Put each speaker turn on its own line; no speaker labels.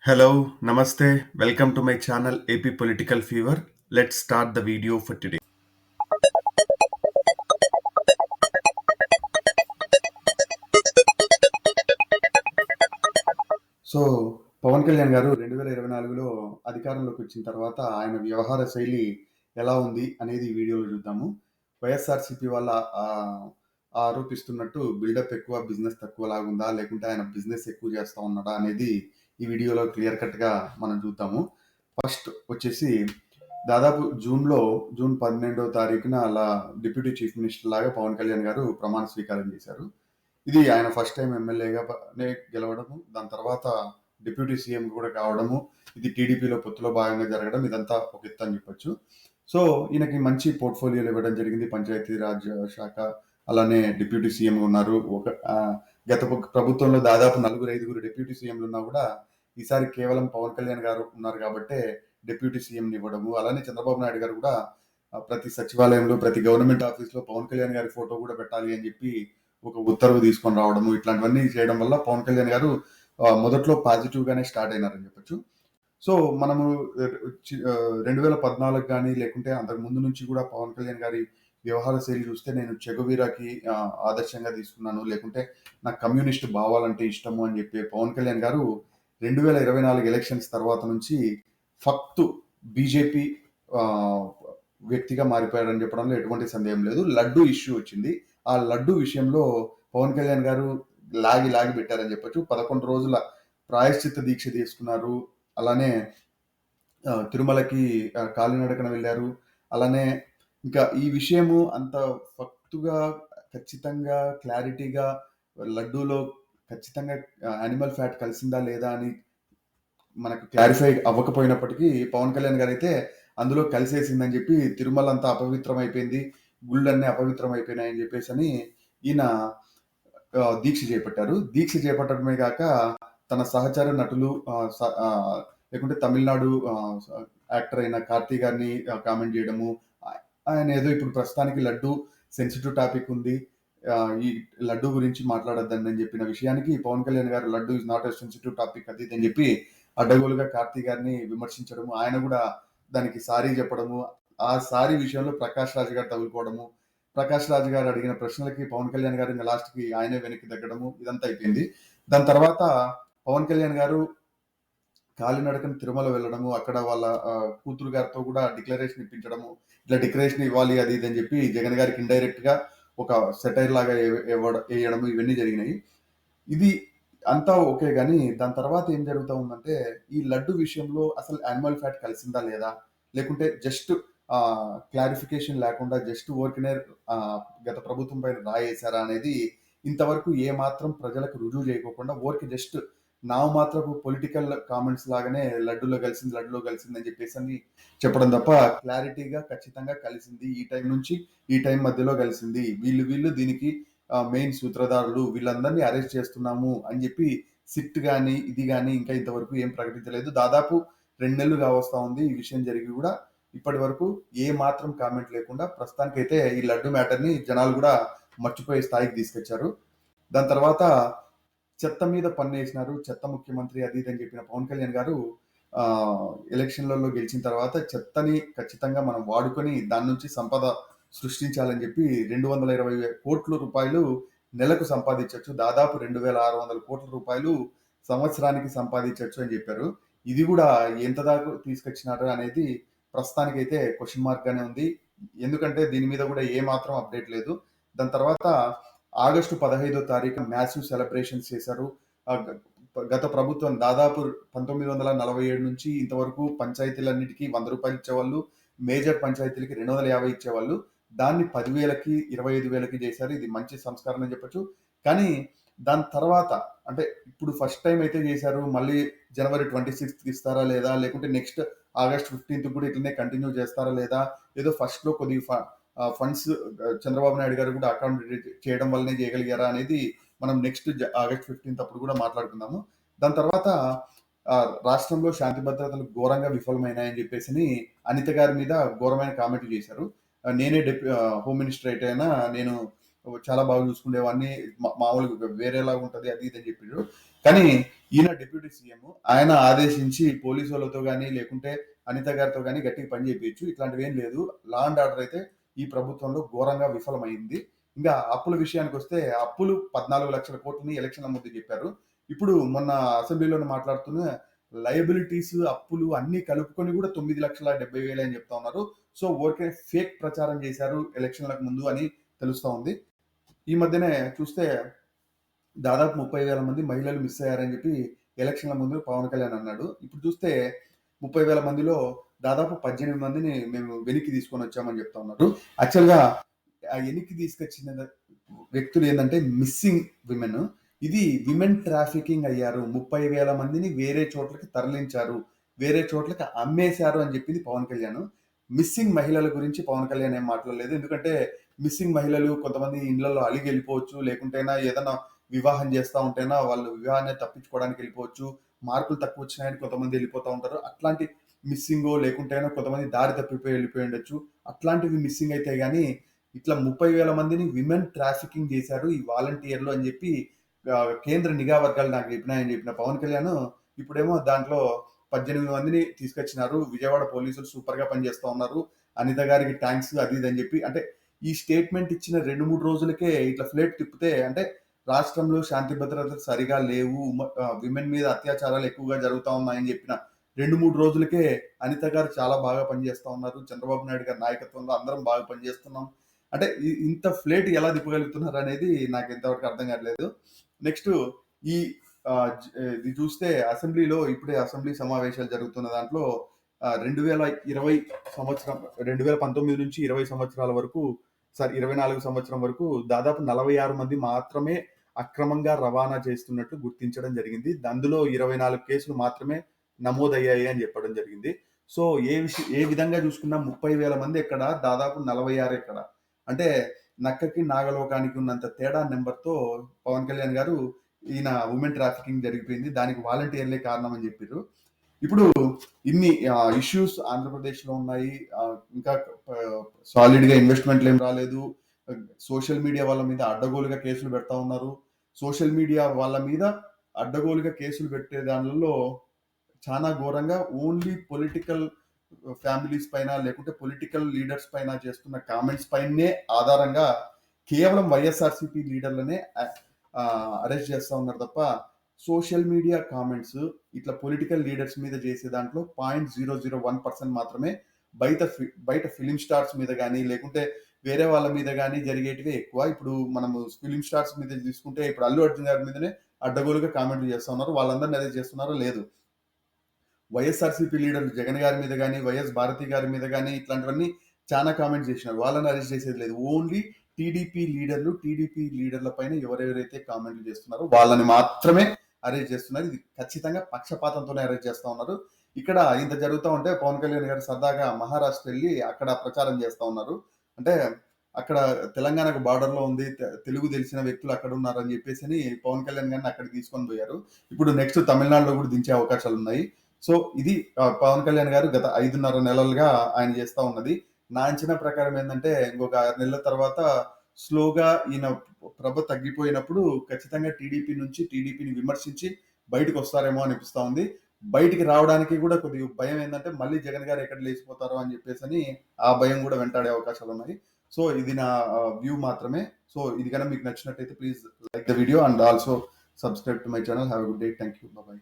Hello, Namaste. Welcome to my channel AP Political Fever. Let's start the video for today. So Pawan Kalyan garu 2024లో అధికారంలోకి వచ్చిన తర్వాత ఆయన వ్యవహార శైలి ఎలా ఉంది అనేది ఈ వీడియోలో చూద్దాము. వైఎస్ఆర్సీపీ వాళ్ళ ఆరోపిస్తున్నట్టు బిల్డప్ ఎక్కువ, బిజినెస్ తక్కువ లాగుందా, లేకుంటే ఆయన బిజినెస్ ఎక్కువ చేస్తా ఉన్నాడా అనేది ఈ వీడియోలో క్లియర్ కట్గా మనం చూద్దాము. ఫస్ట్ వచ్చేసి దాదాపు జూన్ 12వ తారీఖున అలా డిప్యూటీ చీఫ్ మినిస్టర్ లాగా పవన్ కళ్యాణ్ గారు ప్రమాణ స్వీకారం చేశారు. ఇది ఆయన ఫస్ట్ టైం ఎమ్మెల్యేగానే గెలవడము, దాని తర్వాత డిప్యూటీ సీఎం కూడా కావడము, ఇది టీడీపీలో పొత్తులో భాగంగా జరగడం, ఇదంతా ఒక ఎత్తు అని చెప్పొచ్చు. సో ఈయనకి మంచి పోర్ట్ఫోలియోలు ఇవ్వడం జరిగింది. పంచాయతీరాజ్ శాఖ, అలానే డిప్యూటీ సీఎం ఉన్నారు. గత ప్రభుత్వంలో దాదాపు 4-5 డిప్యూటీ సీఎంలు ఉన్నా కూడా ఈసారి కేవలం పవన్ కళ్యాణ్ గారు ఉన్నారు కాబట్టే డిప్యూటీ సీఎంని ఇవ్వడము. అలానే చంద్రబాబు నాయుడు గారు కూడా ప్రతి సచివాలయంలో, ప్రతి గవర్నమెంట్ ఆఫీస్లో పవన్ కళ్యాణ్ గారి ఫోటో కూడా పెట్టాలి అని చెప్పి ఒక ఉత్తర్వు తీసుకొని రావడము, ఇట్లాంటివన్నీ చేయడం వల్ల పవన్ కళ్యాణ్ గారు మొదట్లో పాజిటివ్ గానే స్టార్ట్ అయినారని చెప్పొచ్చు. సో మనము 2014 కానీ లేకుంటే అంతకు ముందు నుంచి కూడా పవన్ కళ్యాణ్ గారి వ్యవహార శైలి చూస్తే నేను చెగువీరాకి ఆదర్శంగా తీసుకున్నాను, లేకుంటే నాకు కమ్యూనిస్ట్ భావాలంటే ఇష్టము అని చెప్పి పవన్ కళ్యాణ్ గారు 2024 ఎలక్షన్స్ తర్వాత నుంచి ఫక్తు బీజేపీ వ్యక్తిగా మారిపోయాడని చెప్పడంలో ఎటువంటి సందేహం లేదు. లడ్డు ఇష్యూ వచ్చింది. ఆ లడ్డు విషయంలో పవన్ కళ్యాణ్ గారు లాగి పెట్టారని చెప్పొచ్చు. 11 రోజుల ప్రాయశ్చిత్త దీక్ష తీసుకున్నారు. అలానే తిరుమలకి కాలినడకన వెళ్ళారు. అలానే ఇంకా ఈ విషయము అంత ఫక్తుగా, ఖచ్చితంగా, క్లారిటీగా లడ్డూలో ఖచ్చితంగా యానిమల్ ఫ్యాట్ కలిసిందా లేదా అని మనకు క్లారిఫై అవ్వకపోయినప్పటికీ పవన్ కళ్యాణ్ గారు అయితే అందులో కలిసేసిందని చెప్పి తిరుమల అంతా అపవిత్రం అయిపోయింది, గుళ్ళన్నీ అపవిత్రం అయిపోయినాయని చెప్పేసి అని ఈయన దీక్ష చేపట్టారు. దీక్ష చేపట్టడమే కాక తన సహచర నటులు లేకుంటే తమిళనాడు యాక్టర్ అయిన కార్తీ గారిని కామెంట్ చేయడము, ఆయన ఏదో ఇప్పుడు ప్రస్తుతానికి లడ్డు సెన్సిటివ్ టాపిక్ ఉంది, ఈ లడ్డు గురించి మాట్లాడొద్దని అని చెప్పిన విషయానికి పవన్ కళ్యాణ్ గారు laddu is not a sensitive topic అది అని చెప్పి అడ్డగోలుగా కార్తీ గారిని విమర్శించడము, ఆయన కూడా దానికి సారీ చెప్పడము, ఆ సారీ విషయంలో ప్రకాష్ రాజ్ గారు తగులుకోవడము, ప్రకాష్ రాజ్ గారు అడిగిన ప్రశ్నలకి పవన్ కళ్యాణ్ గారు ఇంకా లాస్ట్కి ఆయనే వెనక్కి తగ్గడము, ఇదంతా అయిపోయింది. దాని తర్వాత పవన్ కళ్యాణ్ గారు కాలినడకన తిరుమల వెళ్ళడము, అక్కడ వాళ్ళ కూతురు గారితో కూడా డిక్లరేషన్ ఇప్పించడము, ఇట్లా డిక్లరేషన్ ఇవ్వాలి అది ఇది అని చెప్పి జగన్ గారికి ఇండైరెక్ట్ గా ఒక సెటైర్ లాగా వేయడము, ఇవన్నీ జరిగినాయి. ఇది అంతా ఓకే గానీ దాని తర్వాత ఏం జరుగుతా ఉందంటే ఈ లడ్డు విషయంలో అసలు యానిమల్ ఫ్యాట్ కలిసిందా లేదా, లేకుంటే జస్ట్ క్లారిఫికేషన్ లేకుండా జస్ట్ ఊరికనే గత ప్రభుత్వం పైన రాయేశారా అనేది ఇంతవరకు ఏ మాత్రం ప్రజలకు రుజువు చేయకోకుండా ఊరికి జస్ట్ మాత్రపు పొలిటికల్ కామెంట్స్ లాగానే లడ్డూలో కలిసింది అని చెప్పేసి అని చెప్పడం తప్ప క్లారిటీగా ఖచ్చితంగా కలిసింది, ఈ టైం నుంచి ఈ టైం మధ్యలో కలిసింది, వీళ్ళు దీనికి మెయిన్ సూత్రధారులు, వీళ్ళందరినీ అరెస్ట్ చేస్తున్నాము అని చెప్పి సిట్ కానీ ఇది కానీ ఇంకా ఇంతవరకు ఏం ప్రకటించలేదు. దాదాపు 2 నెలలు కావస్తా ఉంది ఈ విషయం జరిగి కూడా ఇప్పటి వరకు ఏ మాత్రం కామెంట్ లేకుండా ప్రస్తుతానికైతే ఈ లడ్డు మ్యాటర్ని జనాలు కూడా మర్చిపోయే స్థాయికి తీసుకొచ్చారు. దాని తర్వాత చెత్త మీద పన్నేసినారు, చెత్త ముఖ్యమంత్రి అది ఇది అని చెప్పిన పవన్ కళ్యాణ్ గారు ఎలక్షన్లలో గెలిచిన తర్వాత చెత్తని ఖచ్చితంగా మనం వాడుకొని దాని నుంచి సంపద సృష్టించాలని చెప్పి 220 కోట్ల రూపాయలు నెలకు సంపాదించవచ్చు, దాదాపు 2600 కోట్ల రూపాయలు సంవత్సరానికి సంపాదించవచ్చు అని చెప్పారు. ఇది కూడా ఎంత దాకా తీసుకొచ్చినారు అనేది ప్రస్తుతానికైతే క్వశ్చన్ మార్క్ గానే ఉంది. ఎందుకంటే దీని మీద కూడా ఏ మాత్రం అప్డేట్ లేదు. దాని తర్వాత ఆగస్టు 15వ తారీఖు మ్యాసివ్ సెలబ్రేషన్స్ చేశారు. గత ప్రభుత్వం దాదాపు 1947 నుంచి ఇంతవరకు పంచాయతీలన్నిటికీ 100 రూపాయలు ఇచ్చేవాళ్ళు, మేజర్ పంచాయతీలకి 250 ఇచ్చేవాళ్ళు, దాన్ని 10,000కి 25,000కి చేశారు. ఇది మంచి సంస్కారం అని చెప్పొచ్చు. కానీ దాని తర్వాత అంటే ఇప్పుడు ఫస్ట్ టైం అయితే చేశారు, మళ్ళీ జనవరి 26కి ఇస్తారా లేదా, లేకుంటే నెక్స్ట్ ఆగస్ట్ 15th కూడా ఇట్లనే కంటిన్యూ చేస్తారా లేదా, ఏదో ఫస్ట్ లో కొద్దిగా ఫండ్స్ చంద్రబాబు నాయుడు గారు కూడా అకౌంట్ చేయడం వల్లనే చేయగలిగారా అనేది మనం నెక్స్ట్ ఆగస్ట్ 15th అప్పుడు కూడా మాట్లాడుకుందాము. దాని తర్వాత రాష్ట్రంలో శాంతి భద్రతలు ఘోరంగా విఫలమైనాయని చెప్పేసి అనిత గారి మీద ఘోరమైన కామెంట్లు చేశారు. నేనే హోమ్ మినిస్టర్ అయితే అయినా నేను చాలా బాగా చూసుకునేవాడిని, మామూలుగా వేరేలాగా ఉంటది అది ఇది అని చెప్పిండ్రు. కానీ ఈయన డిప్యూటీ సీఎం, ఆయన ఆదేశించి పోలీసోళ్ళతో గాని, లేకుంటే అనిత గారితో గాని గట్టిగా పని చేపియొచ్చు. ఇట్లాంటివేం లేదు. లా అండ్ ఆర్డర్ అయితే ఈ ప్రభుత్వంలో ఘోరంగా విఫలమైంది. ఇంకా అప్పుల విషయానికొస్తే అప్పులు 14,00,000 కోట్లని ఎలక్షన్ల ముందు చెప్పారు. ఇప్పుడు మొన్న అసెంబ్లీలోనే మాట్లాడుతూనే లయబిలిటీస్, అప్పులు అన్నీ కలుపుకొని కూడా 9,70,000 అని చెప్తా ఉన్నారు. సో ఊరికే ఫేక్ ప్రచారం చేశారు ఎలక్షన్లకు ముందు అని తెలుస్తా ఉంది. ఈ మధ్యనే చూస్తే దాదాపు 30,000 మంది మహిళలు మిస్ అయ్యారని చెప్పి ఎలక్షన్ల ముందు పవన్ కళ్యాణ్ అన్నాడు. ఇప్పుడు చూస్తే 30,000 మందిలో దాదాపు 18 మందిని మేము వెనక్కి తీసుకొని వచ్చామని చెప్తా ఉన్నారు. యాక్చువల్‌గా ఆ వెనక్కి తీసుకొచ్చిన వ్యక్తులు ఏందంటే మిస్సింగ్ విమెన్. ఇది విమెన్ ట్రాఫికింగ్ అయ్యారు. 30,000 మందిని వేరే చోట్లకి తరలించారు. వేరే చోట్లకి అమ్మేశారు అని చెప్పింది పవన్ కళ్యాణ్. మిస్సింగ్ మహిళల గురించి పవన్ కళ్యాణ్ ఏం మాట్లాడలేదు. ఎందుకంటే మిస్సింగ్ మహిళలు కొంతమంది ఇళ్లలో అలిగి వెళ్ళిపోవచ్చు. లేకుంటేనా ఏదైనా వివాహం చేస్తా ఉంటేనా వాళ్ళు వివాహాన్ని తప్పించుకోవడానికి వెళ్ళిపోవచ్చు. మార్కులు తక్కువ వచ్చినాయని కొంతమంది వెళ్ళిపోతా ఉంటారు. అట్లాంటి మిస్సింగో లేకుంటేనో కొంతమంది దారి తప్పిపోయి వెళ్ళిపోయి ఉండొచ్చు. అట్లాంటివి మిస్సింగ్ అయితే గానీ ఇట్లా 30,000 మందిని విమెన్ ట్రాఫికింగ్ చేశారు ఈ వాలంటీర్లు అని చెప్పి కేంద్ర నిఘా వర్గాలు నాకు చెప్పినాయని చెప్పిన పవన్ కళ్యాణ్ ఇప్పుడేమో దాంట్లో 18 మందిని తీసుకొచ్చినారు. విజయవాడ పోలీసులు సూపర్ గా పనిచేస్తా ఉన్నారు. అనిత గారికి థ్యాంక్స్ అది ఇది అని చెప్పి అంటే ఈ స్టేట్మెంట్ ఇచ్చిన 2-3 రోజులకే ఇట్లా ఫ్లేట్ తిప్పితే అంటే రాష్ట్రంలో శాంతి భద్రతలు సరిగా లేవు, విమెన్ మీద అత్యాచారాలు ఎక్కువగా జరుగుతా ఉన్నాయని చెప్పిన 2-3 రోజులకే అనిత గారు చాలా బాగా పనిచేస్తా ఉన్నారు. చంద్రబాబు నాయుడు గారి నాయకత్వంలో అందరం బాగా పనిచేస్తున్నాం. అంటే ఇంత ఫ్లేట్ ఎలా తిప్పగలుగుతున్నారు అనేది నాకు ఇంతవరకు అర్థం కావట్లేదు. నెక్స్ట్ ఈ ఇది చూస్తే అసెంబ్లీలో ఇప్పుడే అసెంబ్లీ సమావేశాలు జరుగుతున్న దాంట్లో 2020 సంవత్సరం 2019 నుంచి 20 సంవత్సరాల వరకు 24 సంవత్సరం వరకు దాదాపు 46 మంది మాత్రమే అక్రమంగా రవాణా చేస్తున్నట్లు గుర్తించడం జరిగింది. అందులో 24 కేసులు మాత్రమే నమోదయ్యాయి అని చెప్పడం జరిగింది. సో ఏ విధంగా చూసుకున్నా 30,000 మంది ఎక్కడ, దాదాపు 46 ఎక్కడ. అంటే నక్కకి నాగలోకానికి ఉన్నంత తేడా నెంబర్‌తో పవన్ కళ్యాణ్ గారు ఈయన ఉమెన్ ట్రాఫికింగ్ జరిగిపోయింది. దానికి వాలంటీర్లే కారణం అని చెప్పిర్రు. ఇప్పుడు ఇన్ని ఇష్యూస్ ఆంధ్రప్రదేశ్‌లో ఉన్నాయి. ఇంకా సాలిడ్‌గా ఇన్వెస్ట్‌మెంట్లు ఏం రాలేదు. సోషల్ మీడియా వాళ్ళ మీద అడ్డగోలుగా కేసులు పెడతా ఉన్నారు. సోషల్ మీడియా వాళ్ళ మీద అడ్డగోలుగా కేసులు పెట్టే దానిలో చాలా ఘోరంగా ఓన్లీ పొలిటికల్ ఫ్యామిలీస్ పైన లేకుంటే పొలిటికల్ లీడర్స్ పైన చేస్తున్న కామెంట్స్ పైనే ఆధారంగా కేవలం వైఎస్ఆర్సీపీ లీడర్లనే అరెస్ట్ చేస్తా ఉన్నారు తప్ప సోషల్ మీడియా కామెంట్స్ ఇట్లా పొలిటికల్ లీడర్స్ మీద చేసే దాంట్లో 0.001% మాత్రమే బయట ఫిలిం స్టార్స్ మీద కానీ లేకుంటే వేరే వాళ్ళ మీద కానీ జరిగేటివే ఎక్కువ. ఇప్పుడు మనము ఫిలిం స్టార్స్ మీద తీసుకుంటే ఇప్పుడు అల్లు అర్జున్ గారి మీదనే అడ్డగోలుగా కామెంట్లు చేస్తా ఉన్నారు. వాళ్ళందరినీ అరెస్ట్ చేస్తున్నారో లేదు. వైఎస్ఆర్సీపీ లీడర్ జగన్ గారి మీద కానీ వైఎస్ భారతి గారి మీద కానీ ఇట్లాంటివన్నీ చాలా కామెంట్స్ చేసినారు. వాళ్ళని అరెస్ట్ చేసేది లేదు. ఓన్లీ టీడీపీ లీడర్ల పైన ఎవరెవరైతే కామెంట్లు చేస్తున్నారో వాళ్ళని మాత్రమే అరెస్ట్ చేస్తున్నారు. ఇది ఖచ్చితంగా పక్షపాతంతోనే అరెస్ట్ చేస్తా ఉన్నారు. ఇక్కడ ఇంత జరుగుతూ ఉంటే పవన్ కళ్యాణ్ గారు సరదాగా మహారాష్ట్ర వెళ్ళి అక్కడ ప్రచారం చేస్తా ఉన్నారు. అంటే అక్కడ తెలంగాణకు బార్డర్ లో ఉంది, తెలుగు తెలిసిన వ్యక్తులు అక్కడ ఉన్నారని చెప్పేసి పవన్ కళ్యాణ్ గారిని అక్కడికి తీసుకొని పోయారు. ఇప్పుడు నెక్స్ట్ తమిళనాడులో కూడా దించే అవకాశాలు ఉన్నాయి. సో ఇది పవన్ కళ్యాణ్ గారు గత 5.5 నెలలుగా ఆయన చేస్తా ఉన్నది. నా అంచనా ప్రకారం ఏంటంటే ఇంకొక 6 నెలల తర్వాత స్లోగా ఈయన ప్రభ తగ్గిపోయినప్పుడు ఖచ్చితంగా టీడీపీని విమర్శించి బయటకు వస్తారేమో అనిపిస్తా ఉంది. బయటికి రావడానికి కూడా కొద్దిగా భయం ఏంటంటే మళ్ళీ జగన్ గారు ఎక్కడ లేచిపోతారో అని చెప్పేసి ఆ భయం కూడా వెంటాడే అవకాశాలు ఉన్నాయి. సో ఇది నా వ్యూ మాత్రమే. సో ఇది కనుక మీకు నచ్చినట్టయితే please like the video and also subscribe to my channel. Have a good day. Thank you. Bye.